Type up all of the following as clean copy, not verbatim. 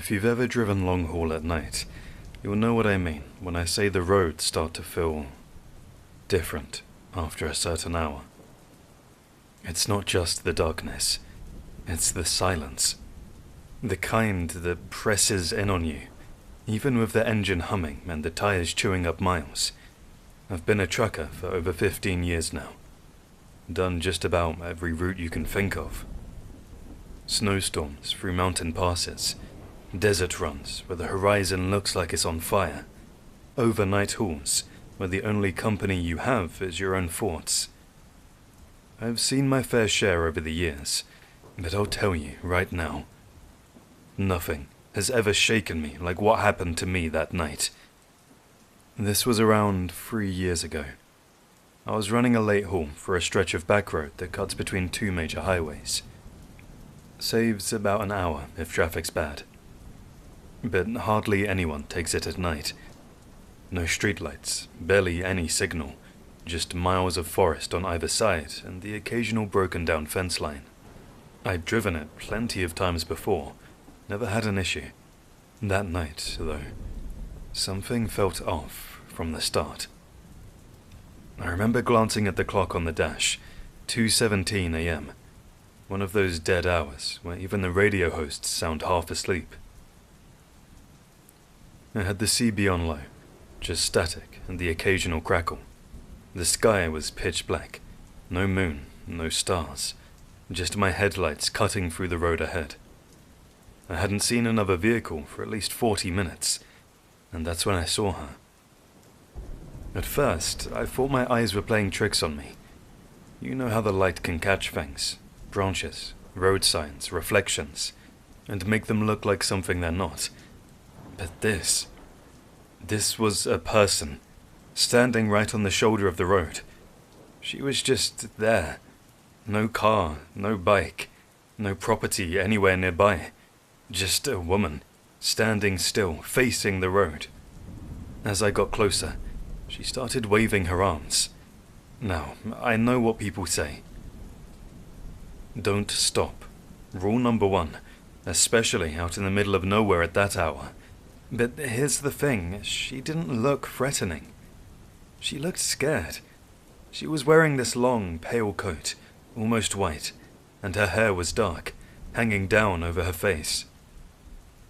If you've ever driven long haul at night, you'll know what I mean when I say the roads start to feel different after a certain hour. It's not just the darkness, it's the silence. The kind that presses in on you, even with the engine humming and the tires chewing up miles. I've been a trucker for over 15 years now. Done just about every route you can think of. Snowstorms through mountain passes, desert runs where the horizon looks like it's on fire, overnight hauls where the only company you have is your own thoughts. I've seen my fair share over the years, but I'll tell you right now, nothing has ever shaken me like what happened to me that night. This was around 3 years ago. I was running a late haul for a stretch of back road that cuts between two major highways. Saves about an hour if traffic's bad. But hardly anyone takes it at night. No streetlights, barely any signal, just miles of forest on either side and the occasional broken down fence line. I'd driven it plenty of times before, never had an issue. That night, though, something felt off from the start. I remember glancing at the clock on the dash, 2:17 a.m., one of those dead hours where even the radio hosts sound half asleep. I had the CB on low, just static and the occasional crackle. The sky was pitch black, no moon, no stars, just my headlights cutting through the road ahead. I hadn't seen another vehicle for at least 40 minutes, and that's when I saw her. At first, I thought my eyes were playing tricks on me. You know how the light can catch things, branches, road signs, reflections, and make them look like something they're not. But this was a person, standing right on the shoulder of the road. She was just there. No car, no bike, no property anywhere nearby. Just a woman, standing still, facing the road. As I got closer, she started waving her arms. Now, I know what people say. Don't stop. Rule number 1, especially out in the middle of nowhere at that hour. But here's the thing, she didn't look threatening. She looked scared. She was wearing this long, pale coat, almost white, and her hair was dark, hanging down over her face.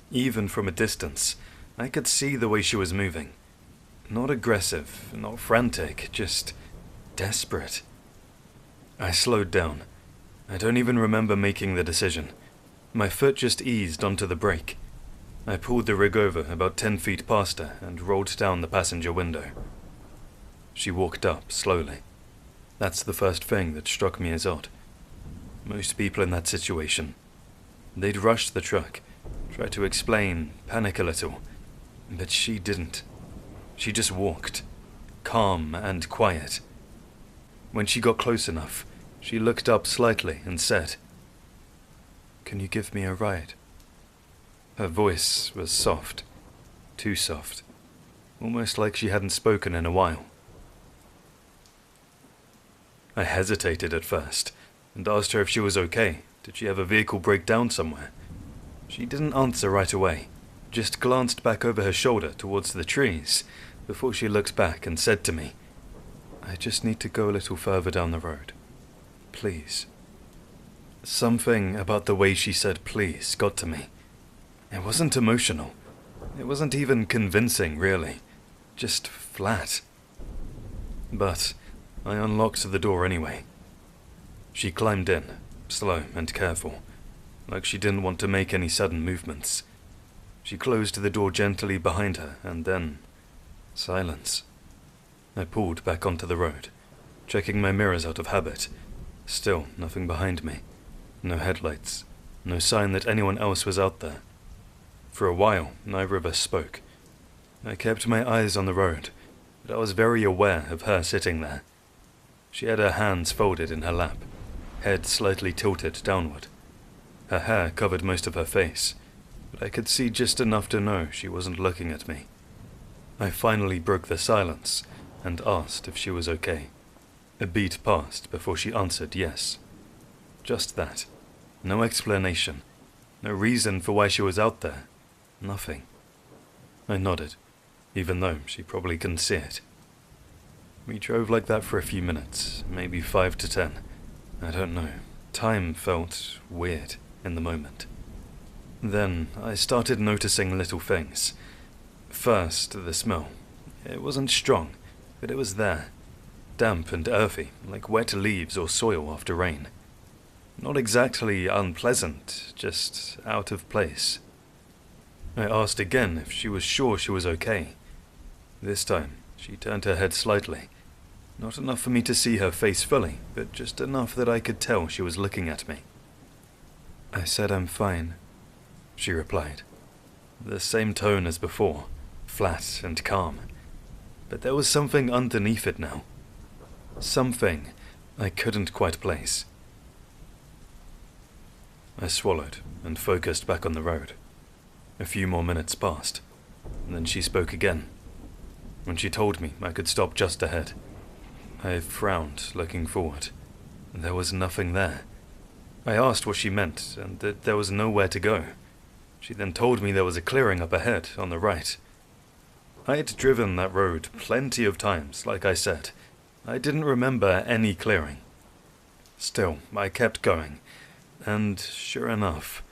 Even from a distance, I could see the way she was moving. Not aggressive, not frantic, just desperate. I slowed down. I don't even remember making the decision. My foot just eased onto the brake. I pulled the rig over about 10 feet past her and rolled down the passenger window. She walked up slowly. That's the first thing that struck me as odd. Most people in that situation, they'd rush the truck, try to explain, panic a little, but she didn't. She just walked, calm and quiet. When she got close enough, she looked up slightly and said, "Can you give me a ride?" Her voice was soft, too soft, almost like she hadn't spoken in a while. I hesitated at first and asked her if she was okay. Did she have a vehicle break down somewhere? She didn't answer right away, just glanced back over her shoulder towards the trees before she looked back and said to me, "I just need to go a little further down the road. Please." Something about the way she said please got to me. It wasn't emotional. It wasn't even convincing, really. Just flat. But I unlocked the door anyway. She climbed in, slow and careful, like she didn't want to make any sudden movements. She closed the door gently behind her, and then silence. I pulled back onto the road, checking my mirrors out of habit. Still nothing behind me. No headlights. No sign that anyone else was out there. For a while, neither of us spoke. I kept my eyes on the road, but I was very aware of her sitting there. She had her hands folded in her lap, head slightly tilted downward. Her hair covered most of her face, but I could see just enough to know she wasn't looking at me. I finally broke the silence and asked if she was okay. A beat passed before she answered yes. Just that. No explanation. No reason for why she was out there. Nothing. I nodded, even though she probably couldn't see it. We drove like that for a few minutes, maybe 5 to 10. I don't know. Time felt weird in the moment. Then I started noticing little things. First, the smell. It wasn't strong, but it was there. Damp and earthy, like wet leaves or soil after rain. Not exactly unpleasant, just out of place. I asked again if she was sure she was okay. This time, she turned her head slightly. Not enough for me to see her face fully, but just enough that I could tell she was looking at me. I said I'm fine, she replied. The same tone as before, flat and calm. But there was something underneath it now. Something I couldn't quite place. I swallowed and focused back on the road. A few more minutes passed, and then she spoke again. When she told me I could stop just ahead, I frowned, looking forward. There was nothing there. I asked what she meant, and that there was nowhere to go. She then told me there was a clearing up ahead, on the right. I had driven that road plenty of times, like I said. I didn't remember any clearing. Still, I kept going, and sure enough,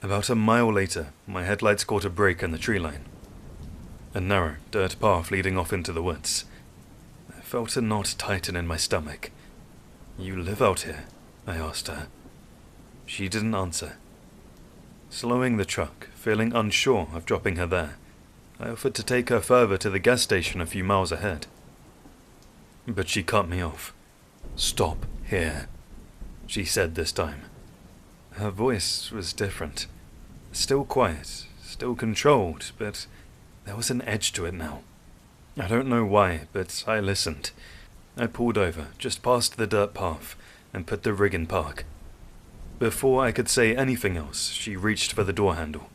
about a mile later, my headlights caught a break in the tree line. A narrow, dirt path leading off into the woods. I felt a knot tighten in my stomach. "You live out here?" I asked her. She didn't answer. Slowing the truck, feeling unsure of dropping her there, I offered to take her further to the gas station a few miles ahead. But she cut me off. "Stop here," she said this time. Her voice was different. Still quiet, still controlled, but there was an edge to it now. I don't know why, but I listened. I pulled over, just past the dirt path, and put the rig in park. Before I could say anything else, she reached for the door handle.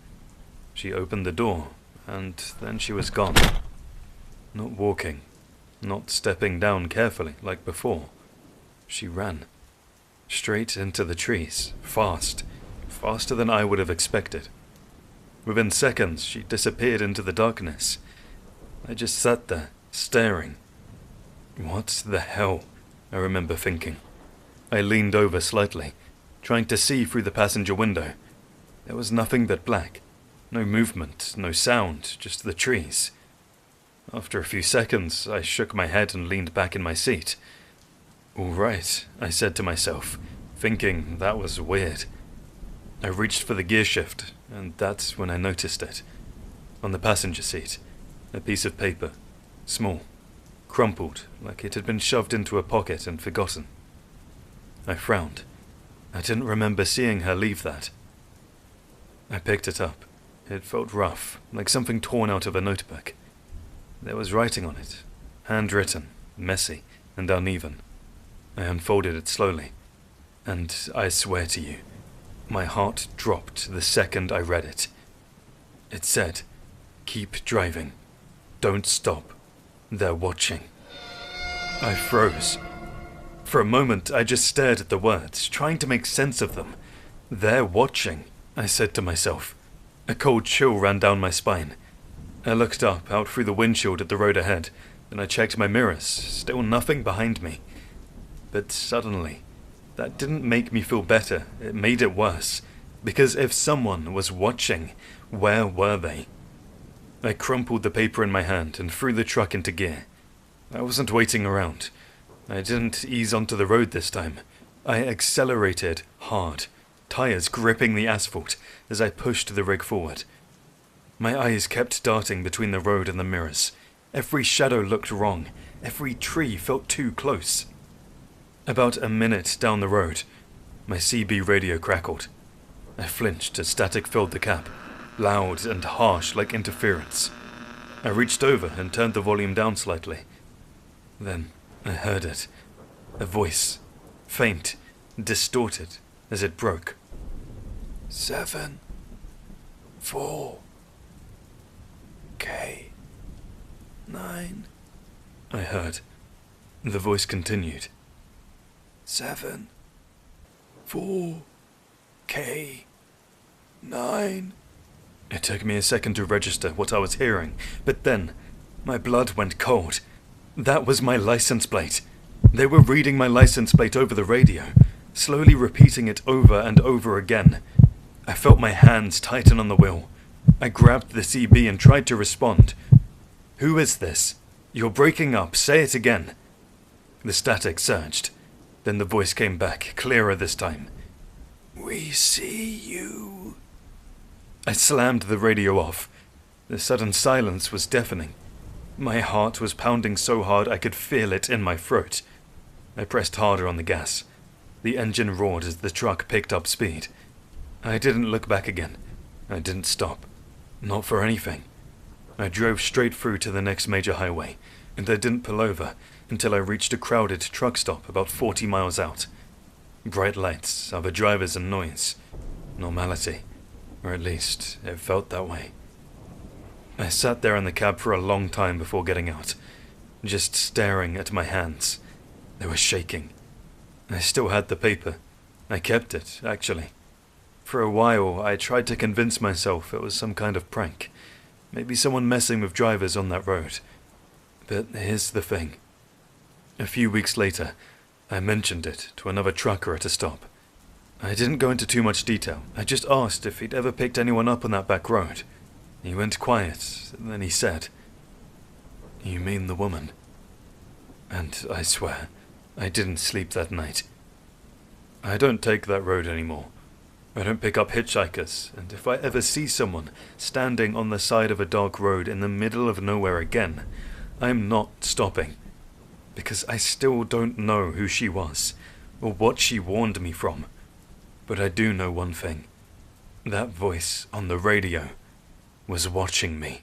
She opened the door, and then she was gone. Not walking, not stepping down carefully like before. She ran. Straight into the trees, fast, faster than I would have expected. Within seconds, she disappeared into the darkness. I just sat there, staring. What the hell? I remember thinking. I leaned over slightly, trying to see through the passenger window. There was nothing but black. No movement, no sound, just the trees. After a few seconds, I shook my head and leaned back in my seat. "All right," I said to myself, thinking that was weird. I reached for the gear shift, and that's when I noticed it. On the passenger seat, a piece of paper, small, crumpled, like it had been shoved into a pocket and forgotten. I frowned. I didn't remember seeing her leave that. I picked it up. It felt rough, like something torn out of a notebook. There was writing on it, handwritten, messy, and uneven. I unfolded it slowly, and I swear to you, my heart dropped the second I read it. It said, "Keep driving. Don't stop. They're watching." I froze. For a moment, I just stared at the words, trying to make sense of them. "They're watching," I said to myself. A cold chill ran down my spine. I looked up, out through the windshield at the road ahead, then I checked my mirrors, still nothing behind me. But suddenly, that didn't make me feel better, it made it worse. Because if someone was watching, where were they? I crumpled the paper in my hand and threw the truck into gear. I wasn't waiting around. I didn't ease onto the road this time. I accelerated hard, tires gripping the asphalt as I pushed the rig forward. My eyes kept darting between the road and the mirrors. Every shadow looked wrong. Every tree felt too close. About a minute down the road, my CB radio crackled. I flinched as static filled the cab, loud and harsh like interference. I reached over and turned the volume down slightly. Then I heard it. A voice, faint, distorted, as it broke. 7, 4, K, 9. I heard. The voice continued. 7, 4, K, 9. It took me a second to register what I was hearing, but then my blood went cold. That was my license plate. They were reading my license plate over the radio, slowly repeating it over and over again. I felt my hands tighten on the wheel. I grabbed the CB and tried to respond. "Who is this? You're breaking up. Say it again." The static surged. Then the voice came back, clearer this time. "We see you." I slammed the radio off. The sudden silence was deafening. My heart was pounding so hard I could feel it in my throat. I pressed harder on the gas. The engine roared as the truck picked up speed. I didn't look back again. I didn't stop. Not for anything. I drove straight through to the next major highway, and I didn't pull over until I reached a crowded truck stop about 40 miles out. Bright lights, other drivers and noise. Normality. Or at least, it felt that way. I sat there in the cab for a long time before getting out, just staring at my hands. They were shaking. I still had the paper. I kept it, actually. For a while, I tried to convince myself it was some kind of prank. Maybe someone messing with drivers on that road. But here's the thing. A few weeks later, I mentioned it to another trucker at a stop. I didn't go into too much detail. I just asked if he'd ever picked anyone up on that back road. He went quiet, and then he said, "You mean the woman?" And I swear, I didn't sleep that night. I don't take that road anymore. I don't pick up hitchhikers, and if I ever see someone standing on the side of a dark road in the middle of nowhere again, I'm not stopping. Because I still don't know who she was, or what she warned me from. But I do know one thing. That voice on the radio was watching me.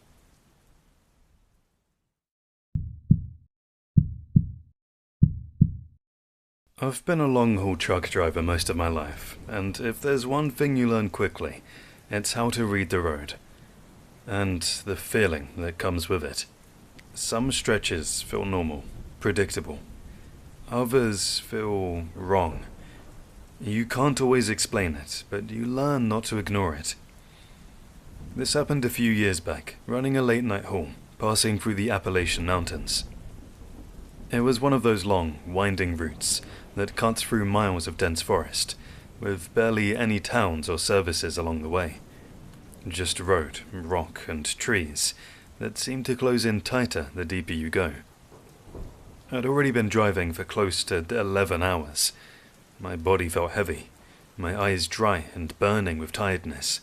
I've been a long-haul truck driver most of my life, and if there's one thing you learn quickly, it's how to read the road. And the feeling that comes with it. Some stretches feel normal, predictable. Others feel wrong. You can't always explain it, but you learn not to ignore it. This happened a few years back, running a late-night haul, passing through the Appalachian Mountains. It was one of those long, winding routes that cut through miles of dense forest, with barely any towns or services along the way. Just road, rock, and trees that seem to close in tighter the deeper you go. I'd already been driving for close to 11 hours. My body felt heavy, my eyes dry and burning with tiredness.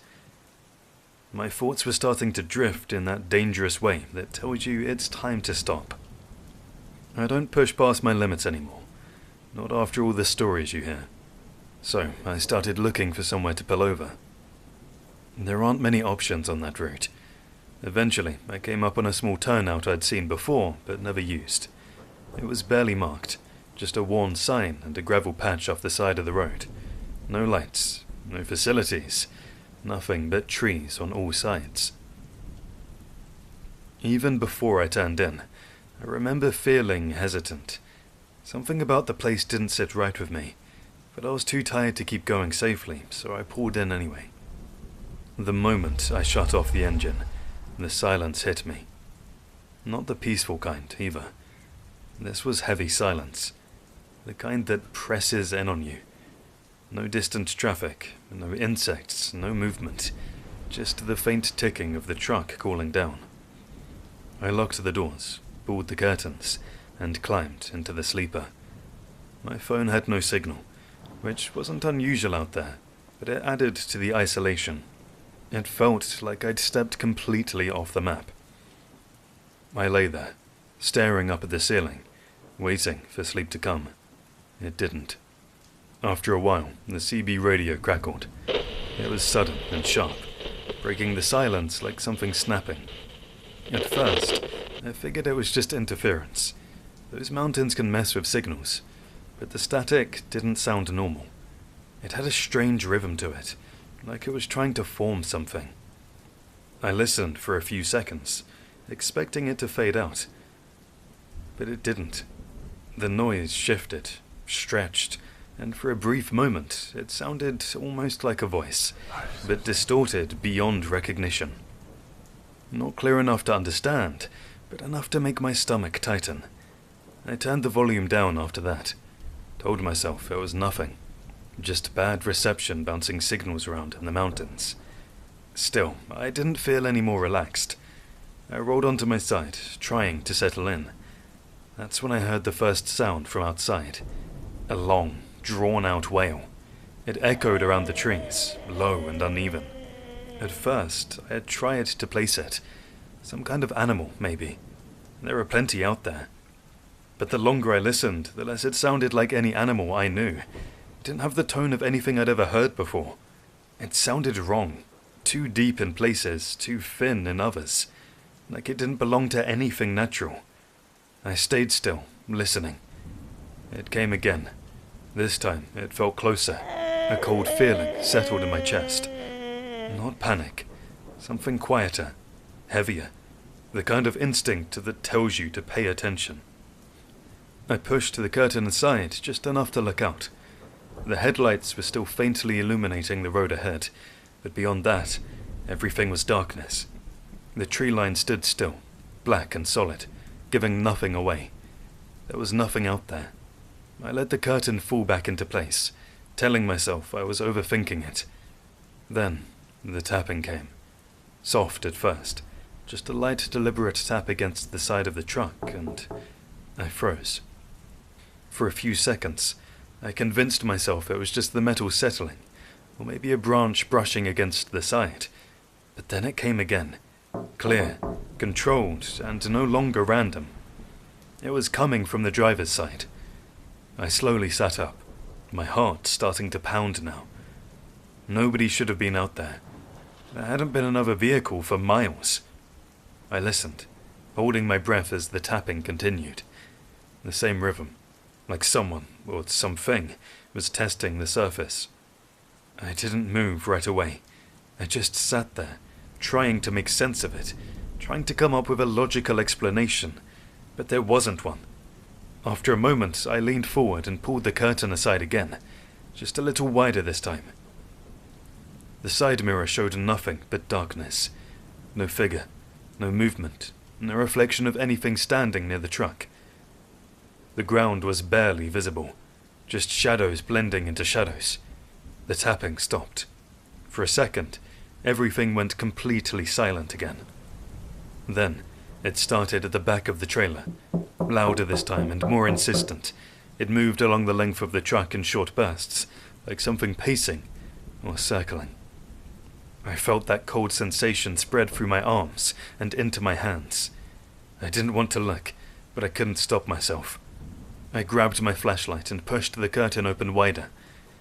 My thoughts were starting to drift in that dangerous way that tells you it's time to stop. I don't push past my limits anymore, not after all the stories you hear. So I started looking for somewhere to pull over. There aren't many options on that route. Eventually, I came up on a small turnout I'd seen before, but never used. It was barely marked, just a worn sign and a gravel patch off the side of the road. No lights, no facilities, nothing but trees on all sides. Even before I turned in, I remember feeling hesitant. Something about the place didn't sit right with me, but I was too tired to keep going safely, so I pulled in anyway. The moment I shut off the engine, the silence hit me. Not the peaceful kind, either. This was heavy silence, the kind that presses in on you. No distant traffic, no insects, no movement, just the faint ticking of the truck cooling down. I locked the doors, pulled the curtains, and climbed into the sleeper. My phone had no signal, which wasn't unusual out there, but it added to the isolation. It felt like I'd stepped completely off the map. I lay there, staring up at the ceiling, waiting for sleep to come. It didn't. After a while, the CB radio crackled. It was sudden and sharp, breaking the silence like something snapping. At first, I figured it was just interference. Those mountains can mess with signals, but the static didn't sound normal. It had a strange rhythm to it, like it was trying to form something. I listened for a few seconds, expecting it to fade out. But it didn't. The noise shifted, stretched, and for a brief moment it sounded almost like a voice, but distorted beyond recognition. Not clear enough to understand, but enough to make my stomach tighten. I turned the volume down after that. Told myself it was nothing. Just bad reception bouncing signals around in the mountains. Still, I didn't feel any more relaxed. I rolled onto my side, trying to settle in. That's when I heard the first sound from outside. A long, drawn-out wail. It echoed around the trees, low and uneven. At first, I had tried to place it. Some kind of animal, maybe. There were plenty out there. But the longer I listened, the less it sounded like any animal I knew. It didn't have the tone of anything I'd ever heard before. It sounded wrong. Too deep in places, too thin in others. Like it didn't belong to anything natural. I stayed still, listening. It came again. This time, it felt closer. A cold feeling settled in my chest. Not panic. Something quieter, heavier. The kind of instinct that tells you to pay attention. I pushed the curtain aside just enough to look out. The headlights were still faintly illuminating the road ahead, but beyond that, everything was darkness. The tree line stood still, black and solid, giving nothing away. There was nothing out there. I let the curtain fall back into place, telling myself I was overthinking it. Then, the tapping came. Soft at first, just a light, deliberate tap against the side of the truck, and I froze. For a few seconds, I convinced myself it was just the metal settling, or maybe a branch brushing against the side. But then it came again, clear, controlled, and no longer random. It was coming from the driver's side. I slowly sat up, my heart starting to pound now. Nobody should have been out there. There hadn't been another vehicle for miles. I listened, holding my breath as the tapping continued. The same rhythm, like someone, or something, was testing the surface. I didn't move right away. I just sat there, trying to make sense of it, trying to come up with a logical explanation, but there wasn't one. After a moment, I leaned forward and pulled the curtain aside again, just a little wider this time. The side mirror showed nothing but darkness. No figure, no movement, no reflection of anything standing near the truck. The ground was barely visible, just shadows blending into shadows. The tapping stopped. For a second, everything went completely silent again. Then, it started at the back of the trailer, louder this time and more insistent. It moved along the length of the truck in short bursts, like something pacing or circling. I felt that cold sensation spread through my arms and into my hands. I didn't want to look, but I couldn't stop myself. I grabbed my flashlight and pushed the curtain open wider,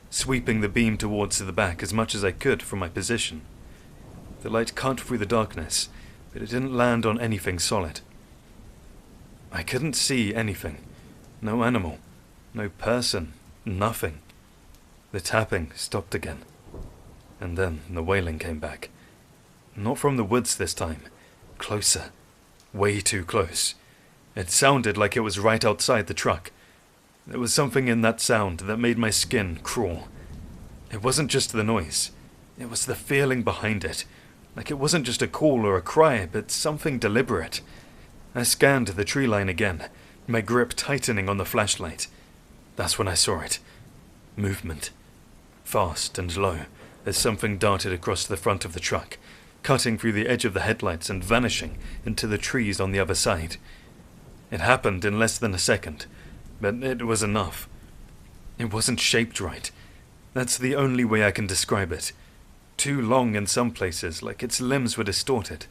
sweeping the beam towards the back as much as I could from my position. The light cut through the darkness, but it didn't land on anything solid. I couldn't see anything. No animal, no person, nothing. The tapping stopped again. And then the wailing came back. Not from the woods this time. Closer. Way too close. It sounded like it was right outside the truck. There was something in that sound that made my skin crawl. It wasn't just the noise. It was the feeling behind it. Like it wasn't just a call or a cry, but something deliberate. I scanned the tree line again, my grip tightening on the flashlight. That's when I saw it. Movement. Fast and low, as something darted across the front of the truck, cutting through the edge of the headlights and vanishing into the trees on the other side. It happened in less than a second, but it was enough. It wasn't shaped right. That's the only way I can describe it. Too long in some places, like its limbs were distorted.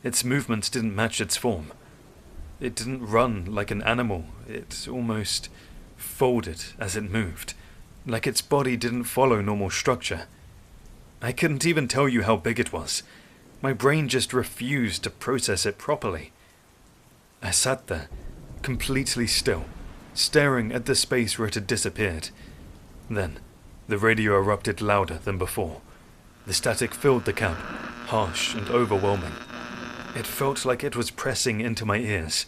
Its movements didn't match its form. It didn't run like an animal. It almost folded as it moved, like its body didn't follow normal structure. I couldn't even tell you how big it was. My brain just refused to process it properly. I sat there, completely still, staring at the space where it had disappeared. Then, the radio erupted louder than before. The static filled the cab, harsh and overwhelming. It felt like it was pressing into my ears,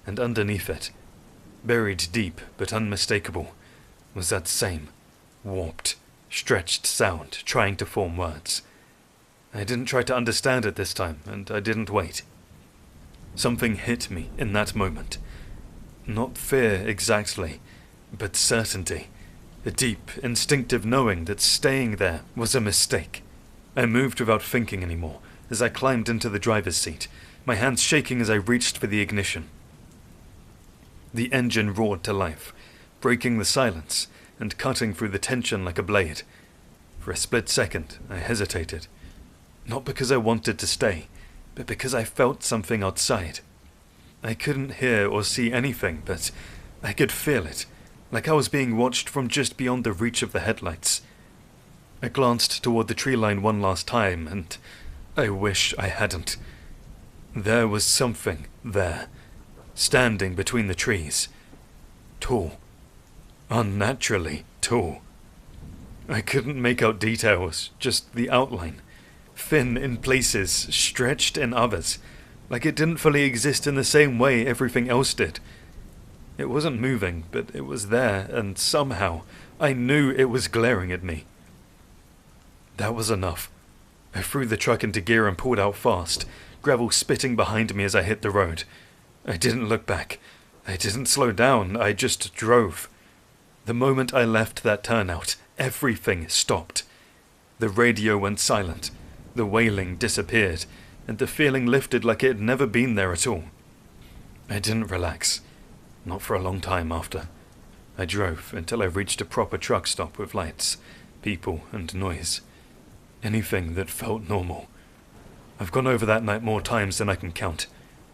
and underneath it, buried deep but unmistakable, was that same warped, stretched sound trying to form words. I didn't try to understand it this time, and I didn't wait. Something hit me in that moment. Not fear exactly, but certainty. A deep, instinctive knowing that staying there was a mistake. I moved without thinking anymore as I climbed into the driver's seat, my hands shaking as I reached for the ignition. The engine roared to life, breaking the silence and cutting through the tension like a blade. For a split second, I hesitated. Not because I wanted to stay, but because I felt something outside. I couldn't hear or see anything, but I could feel it, like I was being watched from just beyond the reach of the headlights. I glanced toward the tree line one last time, and I wish I hadn't. There was something there, standing between the trees. Tall. Unnaturally tall. I couldn't make out details, just the outline. Thin in places, stretched in others, like it didn't fully exist in the same way everything else did. It wasn't moving, but it was there, and somehow I knew it was glaring at me. That was enough. I threw the truck into gear and pulled out fast, gravel spitting behind me as I hit the road. I didn't look back. I didn't slow down, I just drove. The moment I left that turnout, everything stopped. The radio went silent, the wailing disappeared, and the feeling lifted like it had never been there at all. I didn't relax. Not for a long time after. I drove until I reached a proper truck stop with lights, people, and noise. Anything that felt normal. I've gone over that night more times than I can count.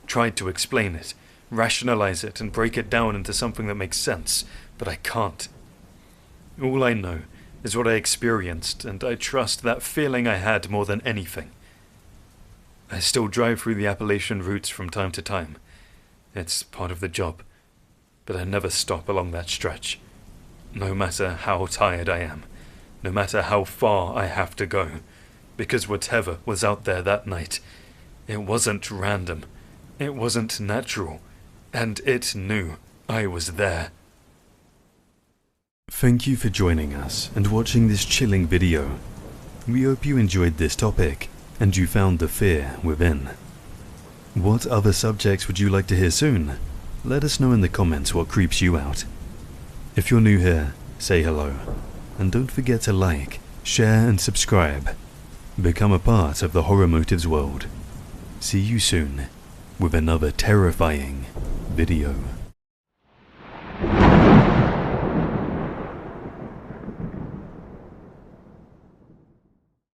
Tried to explain it, rationalize it, and break it down into something that makes sense, but I can't. All I know is what I experienced, and I trust that feeling I had more than anything. I still drive through the Appalachian routes from time to time. It's part of the job. But I never stop along that stretch. No matter how tired I am. No matter how far I have to go. Because whatever was out there that night, it wasn't random. It wasn't natural. And it knew I was there. Thank you for joining us and watching this chilling video. We hope you enjoyed this topic and you found the fear within. What other subjects would you like to hear soon? Let us know in the comments what creeps you out. If you're new here, say hello. And don't forget to like, share and subscribe. Become a part of the Horror Motives world. See you soon with another terrifying video.